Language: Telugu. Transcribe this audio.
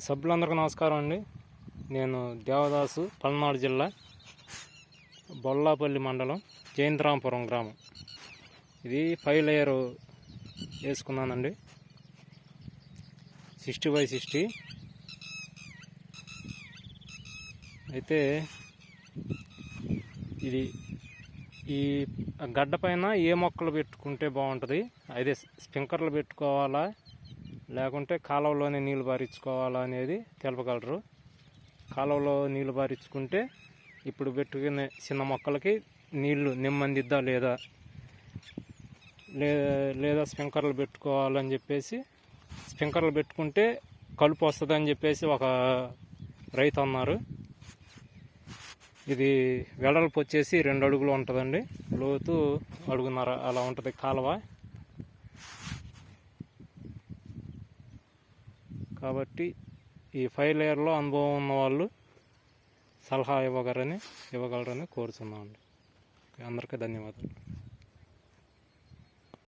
సభ్యులందరికీ నమస్కారం అండి. నేను దేవదాసు, పల్నాడు జిల్లా, బొల్లాపల్లి మండలం, జైంద్రాంపురం గ్రామం. ఇది 5 లేయర్ వేసుకున్నానండి, 60x60. అయితే ఇది ఈ గడ్డ పైన ఏ మొక్కలు పెట్టుకుంటే బాగుంటుంది, అదే స్ప్రింక్లర్లు పెట్టుకోవాలా లేకుంటే కాలువలోనే నీళ్ళు పారించుకోవాలా అనేది తెలపగలరు. కాలువలో నీళ్ళు పారించుకుంటే ఇప్పుడు పెట్టుకునే చిన్న మొక్కలకి నీళ్లు నెమ్మందిద్దా లేదా స్ప్రింక్లర్లు పెట్టుకోవాలని చెప్పేసి, స్ప్రింక్లర్లు పెట్టుకుంటే కలుపు వస్తుంది అని చెప్పేసి ఒక రైతు అన్నారు. ఇది వెడల్పు వచ్చేసి 2 అడుగులు ఉంటుందండి, లోతు అడుగున్నర అలా ఉంటుంది కాలువ. కాబట్టి ఈ 5 లేయర్లో అనుభవం ఉన్న వాళ్ళు సలహా ఇవ్వగలరని కోరుతున్నామండి. అందరికీ ధన్యవాదాలు.